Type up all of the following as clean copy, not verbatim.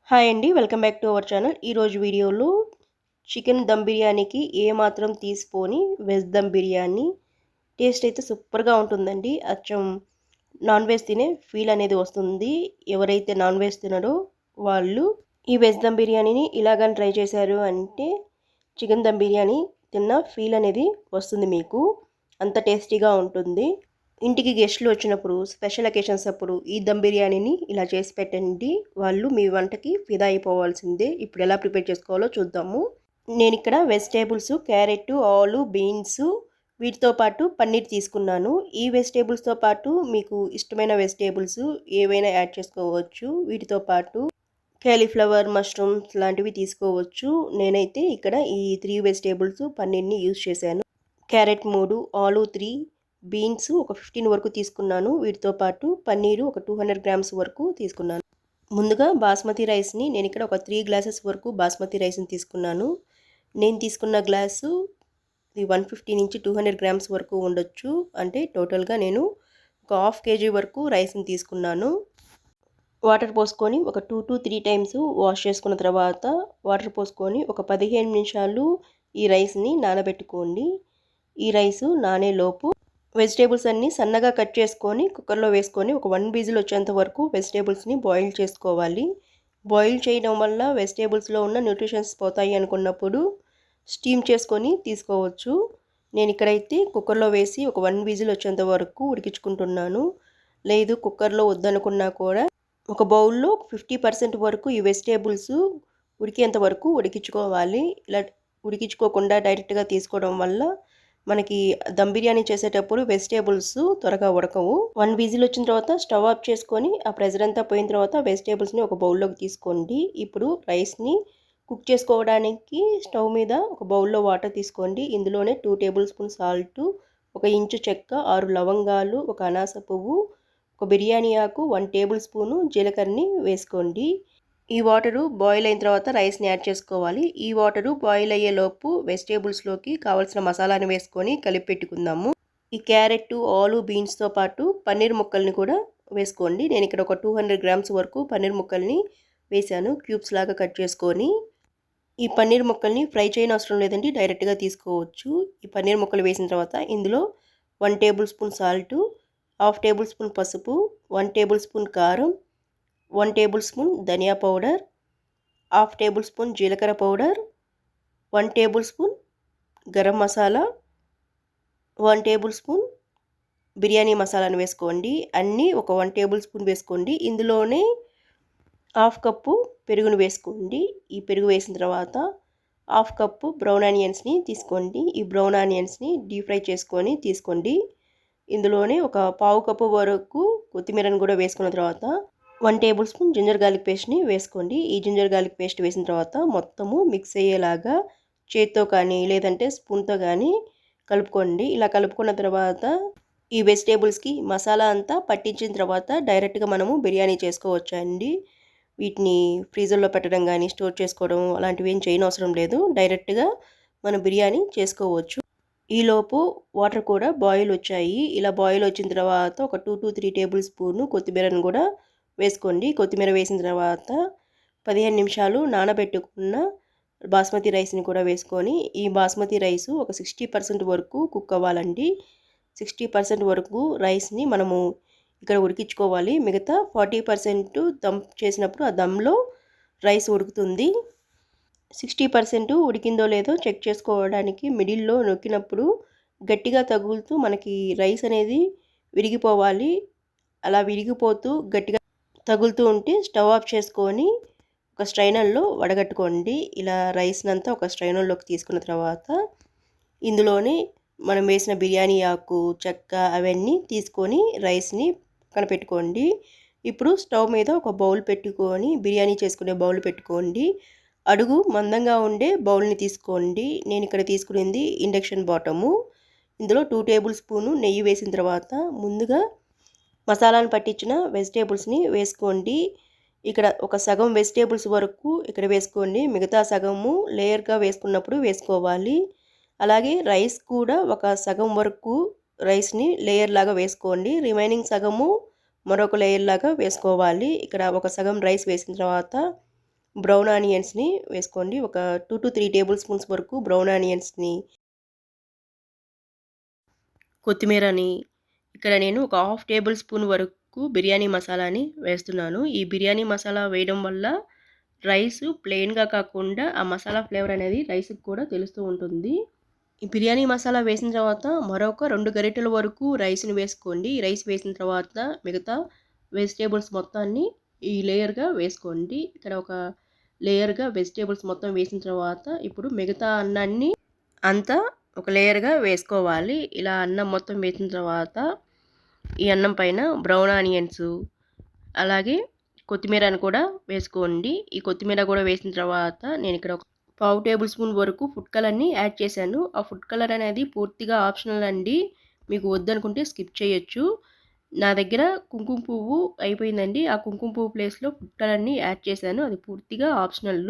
Hi అండి. Welcome back to our channel. ఈరోజు వీడియోలో చికెన్ దమ్ బిర్యానీకి ఏమాత్రం తీసిపోని వెజ్ దమ్ బిర్యానీ టేస్ట్ అయితే సూపర్‌గా ఉంటుందండి. అచ్చం నాన్ వెజ్ తినే ఫీల్ అనేది వస్తుంది. ఎవరైతే నాన్ వెజ్ తినరో వాళ్ళు ఈ వెజ్ దమ్ బిర్యానీని ఇలాగని ట్రై చేశారు అంటే చికెన్ దమ్ బిర్యానీ తిన్న ఫీల్ అనేది వస్తుంది మీకు. అంత టేస్టీగా ఉంటుంది. ఇంటికి గెస్టులు వచ్చినప్పుడు స్పెషల్ అకేషన్స్ అప్పుడు ఈ దమ్ బిర్యానీని ఇలా చేసి పెట్టండి. వాళ్ళు మీ వంటకి ఫిదా అయిపోవాల్సిందే. ఇప్పుడు ఎలా ప్రిపేర్ చేసుకోవాలో చూద్దాము. నేను ఇక్కడ వెజిటేబుల్స్ క్యారెట్, ఆలు, బీన్స్ వీటితో పాటు పన్నీర్ తీసుకున్నాను. ఈ వెజిటేబుల్స్తో పాటు మీకు ఇష్టమైన వెజిటేబుల్స్ ఏవైనా యాడ్ చేసుకోవచ్చు. వీటితో పాటు కాలీఫ్లవర్, మష్రూమ్స్ లాంటివి తీసుకోవచ్చు. నేనైతే ఇక్కడ ఈ 3 వెజిటేబుల్స్ పన్నీర్ని యూజ్ చేశాను. క్యారెట్ 3, ఆలు 3, బీన్స్ ఒక 15 వరకు తీసుకున్నాను. వీటితో పాటు పన్నీరు ఒక 200 గ్రామ్స్ వరకు తీసుకున్నాను. ముందుగా బాస్మతి రైస్ని నేను ఇక్కడ ఒక 3 గ్లాసెస్ వరకు బాస్మతి రైస్ని తీసుకున్నాను. నేను తీసుకున్న గ్లాసు 150 నుంచి 200 గ్రామ్స్ వరకు ఉండొచ్చు. అంటే టోటల్గా నేను ఒక హాఫ్ కేజీ వరకు రైస్ని తీసుకున్నాను. వాటర్ పోసుకొని ఒక 2 to 3 టైమ్స్ వాష్ చేసుకున్న తర్వాత వాటర్ పోసుకొని ఒక 15 నిమిషాలు ఈ రైస్ని నానబెట్టుకోండి. ఈ రైసు నానేలోపు వెజిటేబుల్స్ అన్నీ సన్నగా కట్ చేసుకొని కుక్కర్లో వేసుకొని ఒక 1 విజిల్ వచ్చేంత వరకు వెజిటేబుల్స్ని బాయిల్ చేసుకోవాలి. బాయిల్ చేయడం వల్ల వెజిటేబుల్స్లో ఉన్న న్యూట్రిషన్స్ పోతాయి అనుకున్నప్పుడు స్టీమ్ చేసుకొని తీసుకోవచ్చు. నేను ఇక్కడైతే కుక్కర్లో వేసి ఒక 1 విజిల్ వచ్చేంత వరకు ఉడికించుకుంటున్నాను. లేదు కుక్కర్లో వద్దనుకున్నా కూడా ఒక బౌల్లో 50% వరకు ఈ వెజిటేబుల్స్ ఉడికేంత వరకు ఉడికించుకోవాలి. ఇలా ఉడికించుకోకుండా డైరెక్ట్గా తీసుకోవడం వల్ల మనకి దమ్ బిర్యానీ చేసేటప్పుడు వెజిటేబుల్స్ త్వరగా ఉడకవు. 1 విజిల్ వచ్చిన తర్వాత స్టవ్ ఆఫ్ చేసుకొని ఆ ప్రెజర్ అంతా పోయిన తర్వాత వెజిటేబుల్స్ని ఒక బౌల్లోకి తీసుకోండి. ఇప్పుడు రైస్ని కుక్ చేసుకోవడానికి స్టవ్ మీద ఒక బౌల్లో వాటర్ తీసుకోండి. ఇందులోనే 2 టేబుల్ స్పూన్ సాల్ట్, 1 ఇంచు చెక్క, 6 లవంగాలు, 1 అనాస పువ్వు, 1 బిర్యానీ ఆకు, 1 టేబుల్ స్పూను జీలకర్రని వేసుకోండి. ఈ వాటరు బాయిల్ అయిన తర్వాత రైస్ని యాడ్ చేసుకోవాలి. ఈ వాటరు బాయిల్ అయ్యేలోపు వెజిటేబుల్స్లోకి కావాల్సిన మసాలాని వేసుకొని కలిపి పెట్టుకుందాము. ఈ క్యారెట్, ఆలు, బీన్స్తో పాటు పన్నీర్ ముక్కల్ని కూడా వేసుకోండి. నేను ఇక్కడ ఒక 200 గ్రామ్స్ వరకు పన్నీర్ ముక్కల్ని వేశాను. క్యూబ్స్ లాగా కట్ చేసుకొని ఈ పన్నీర్ ముక్కల్ని ఫ్రై చేయని అవసరం లేదండి, డైరెక్ట్గా తీసుకోవచ్చు. ఈ పన్నీర్ ముక్కలు వేసిన తర్వాత ఇందులో 1 tablespoon salt, 1/2 tablespoon పసుపు, 1 టేబుల్ స్పూన్ కారం, 1 టేబుల్ స్పూన్ ధనియా పౌడర్, 1/2 టేబుల్ స్పూన్ జీలకర్ర powder, 1 tablespoon garam masala, 1 tablespoon biryani మసాలాను వేసుకోండి. అన్నీ ఒక 1 టేబుల్ స్పూన్ వేసుకోండి. ఇందులోనే 1/2 కప్పు పెరుగును వేసుకోండి. ఈ పెరుగు వేసిన తర్వాత 1/2 కప్పు బ్రౌన్ ఆనియన్స్ని తీసుకోండి. ఈ బ్రౌన్ ఆనియన్స్ని డీప్ ఫ్రై చేసుకొని తీసుకోండి. ఇందులోనే ఒక 1/2 కప్పు వరకు కొత్తిమీరను కూడా వేసుకున్న తర్వాత 1 టేబుల్ స్పూన్ జింజర్ గార్లిక్ పేస్ట్ని వేసుకోండి. ఈ జింజర్ గార్లిక్ పేస్ట్ వేసిన తర్వాత మొత్తము మిక్స్ అయ్యేలాగా చేత్తో కానీ లేదంటే స్పూన్తో కానీ కలుపుకోండి. ఇలా కలుపుకున్న తర్వాత ఈ వెజిటేబుల్స్కి మసాలా అంతా పట్టించిన తర్వాత డైరెక్ట్గా మనము బిర్యానీ చేసుకోవచ్చు అండి. వీటిని ఫ్రీజర్లో పెట్టడం కానీ స్టోర్ చేసుకోవడం అలాంటివి ఏం చేయనవసరం లేదు. డైరెక్ట్గా మనం బిర్యానీ చేసుకోవచ్చు. ఈలోపు వాటర్ కూడా బాయిల్ వచ్చాయి. ఇలా బాయిల్ వచ్చిన తర్వాత ఒక 2 to 3 టేబుల్ స్పూన్ కొత్తిమీరను కూడా వేసుకోండి. కొత్తిమీర వేసిన తర్వాత 15 నిమిషాలు నానబెట్టుకున్న బాస్మతి రైస్ని కూడా వేసుకొని ఈ బాస్మతి రైస్ ఒక 60% వరకు కుక్ అవ్వాలండి. 60% వరకు రైస్ని మనము ఇక్కడ ఉడికించుకోవాలి. మిగతా 40% దమ్ చేసినప్పుడు ఆ దమ్లో రైస్ ఉడుకుతుంది. 60% ఉడికిందో లేదో చెక్ చేసుకోవడానికి మిడిల్లో నొక్కినప్పుడు గట్టిగా తగులుతూ మనకి రైస్ అనేది విరిగిపోవాలి. అలా విరిగిపోతూ గట్టిగా తగులుతూ ఉంటే స్టవ్ ఆఫ్ చేసుకొని ఒక స్ట్రైనర్లో వడగట్టుకోండి. ఇలా రైస్నంతా ఒక స్ట్రైనర్లోకి తీసుకున్న తర్వాత ఇందులోనే మనం వేసిన బిర్యానీ ఆకు, చెక్క అవన్నీ తీసుకొని రైస్ని పక్కన పెట్టుకోండి. ఇప్పుడు స్టవ్ మీద ఒక బౌల్ పెట్టుకొని బిర్యానీ చేసుకునే బౌల్ పెట్టుకోండి. అడుగు మందంగా ఉండే బౌల్ని తీసుకోండి. నేను ఇక్కడ తీసుకునేది ఇండక్షన్ బాటము. ఇందులో 2 టేబుల్ స్పూను నెయ్యి వేసిన తర్వాత ముందుగా మసాలాను పట్టించిన వెజిటేబుల్స్ని వేసుకోండి. ఇక్కడ ఒక సగం వెజిటేబుల్స్ వరకు ఇక్కడ వేసుకోండి. మిగతా సగము లేయర్గా వేసుకున్నప్పుడు వేసుకోవాలి. అలాగే రైస్ కూడా ఒక సగం వరకు రైస్ని లేయర్ లాగా వేసుకోండి. రిమైనింగ్ సగము మరొక లేయర్ లాగా వేసుకోవాలి. ఇక్కడ ఒక సగం రైస్ వేసిన తర్వాత బ్రౌన్ ఆనియన్స్ని వేసుకోండి. ఒక 2 to 3 టేబుల్ స్పూన్స్ వరకు బ్రౌన్ ఆనియన్స్ని, కొత్తిమీరని, ఇక్కడ నేను ఒక హాఫ్ టేబుల్ స్పూన్ వరకు బిర్యానీ మసాలాని వేస్తున్నాను. ఈ బిర్యానీ మసాలా వేయడం వల్ల రైస్ ప్లెయిన్గా కాకుండా ఆ మసాలా ఫ్లేవర్ అనేది రైస్కి కూడా తెలుస్తూ ఉంటుంది. ఈ బిర్యానీ మసాలా వేసిన తర్వాత మరొక 2 గరిటెల వరకు రైస్ని వేసుకోండి. రైస్ వేసిన తర్వాత మిగతా వెజిటేబుల్స్ మొత్తాన్ని ఈ లేయర్గా వేసుకోండి. ఇక్కడ ఒక లేయర్గా వెజిటేబుల్స్ మొత్తం వేసిన తర్వాత ఇప్పుడు మిగతా అన్నాన్ని అంతా ఒక లేయర్గా వేసుకోవాలి. ఇలా అన్నం మొత్తం వేసిన తర్వాత ఈ అన్నం పైన బ్రౌన్ ఆనియన్స్ అలాగే కొత్తిమీరని కూడా వేసుకోండి. ఈ కొత్తిమీర కూడా వేసిన తర్వాత నేను ఇక్కడ ఒక పావు టేబుల్ స్పూన్ వరకు ఫుడ్ కలర్ని యాడ్ చేశాను. ఆ ఫుడ్ కలర్ అనేది పూర్తిగా ఆప్షనల్ అండి. మీకు వద్దనుకుంటే స్కిప్ చేయొచ్చు. నా దగ్గర కుంకుమ పువ్వు అయిపోయిందండి. ఆ కుంకుమ పువ్వు ప్లేస్లో ఫుడ్ కలర్ని యాడ్ చేశాను. అది పూర్తిగా ఆప్షనల్.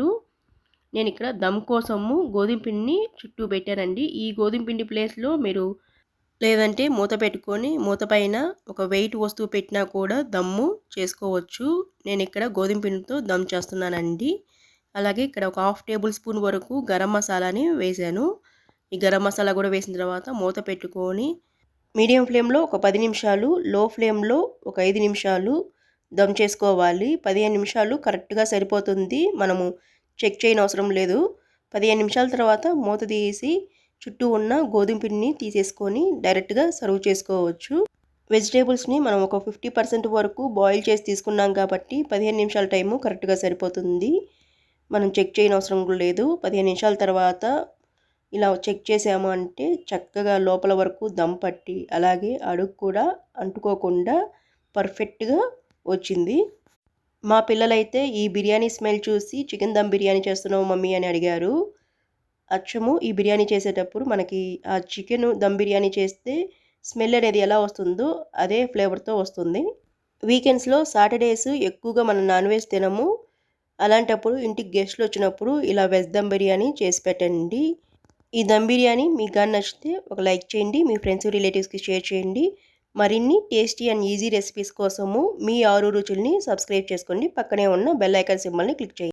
నేను ఇక్కడ దమ్ కోసము గోధుమ పిండిని చుట్టూ పెట్టానండి. ఈ గోధుమ పిండి ప్లేస్లో మీరు లేదంటే మూత పెట్టుకొని మూత పైన ఒక వెయిట్ వస్తువు పెట్టినా కూడా దమ్ము చేసుకోవచ్చు. నేను ఇక్కడ గోధుమ పిండితో దమ్ చేస్తున్నానండి. అలాగే ఇక్కడ ఒక హాఫ్ టేబుల్ స్పూన్ వరకు గరం మసాలాని వేసాను. ఈ గరం మసాలా కూడా వేసిన తర్వాత మూత పెట్టుకొని మీడియం ఫ్లేమ్లో ఒక 10 నిమిషాలు, లో ఫ్లేమ్లో ఒక 5 నిమిషాలు దమ్ చేసుకోవాలి. 15 నిమిషాలు కరెక్ట్గా సరిపోతుంది. మనము చెక్ చేయనవసరం లేదు. 15 నిమిషాల తర్వాత మూత తీసి చుట్టూ ఉన్న గోధుమ పిండిని తీసేసుకొని డైరెక్ట్గా సర్వ్ చేసుకోవచ్చు. వెజిటేబుల్స్ని మనం ఒక 50% వరకు బాయిల్ చేసి తీసుకున్నాం కాబట్టి 15 నిమిషాల టైము కరెక్ట్గా సరిపోతుంది. మనం చెక్ చేయనవసరం లేదు. 15 నిమిషాల తర్వాత ఇలా చెక్ చేసాము అంటే చక్కగా లోపల వరకు దమ్ పట్టి అలాగే అడుగు కూడా అంటుకోకుండా పర్ఫెక్ట్గా వచ్చింది. మా పిల్లలైతే ఈ బిర్యానీ స్మెల్ చూసి చికెన్ దమ్ బిర్యానీ చేస్తున్నావు మమ్మీ అని అడిగారు. అచ్చము ఈ బిర్యానీ చేసేటప్పుడు మనకి ఆ చికెన్ దమ్ బిర్యానీ చేస్తే స్మెల్ అనేది ఎలా వస్తుందో అదే ఫ్లేవర్తో వస్తుంది. వీకెండ్స్లో సాటర్డేస్ ఎక్కువగా మనం నాన్ వెజ్ తినము. అలాంటప్పుడు ఇంటికి గెస్ట్లు వచ్చినప్పుడు ఇలా వెజ్ దమ్ బిర్యానీ చేసి పెట్టండి. ఈ దమ్ బిర్యానీ మీకు కానీ నచ్చితే ఒక లైక్ చేయండి. మీ ఫ్రెండ్స్ రిలేటివ్స్కి షేర్ చేయండి. మరిన్ని టేస్టీ అండ్ ఈజీ రెసిపీస్ కోసము మీ ఆరు రుచుల్ని సబ్స్క్రైబ్ చేసుకోండి. పక్కనే ఉన్న బెల్ ఐకాన్ సింబల్ని క్లిక్ చేయండి.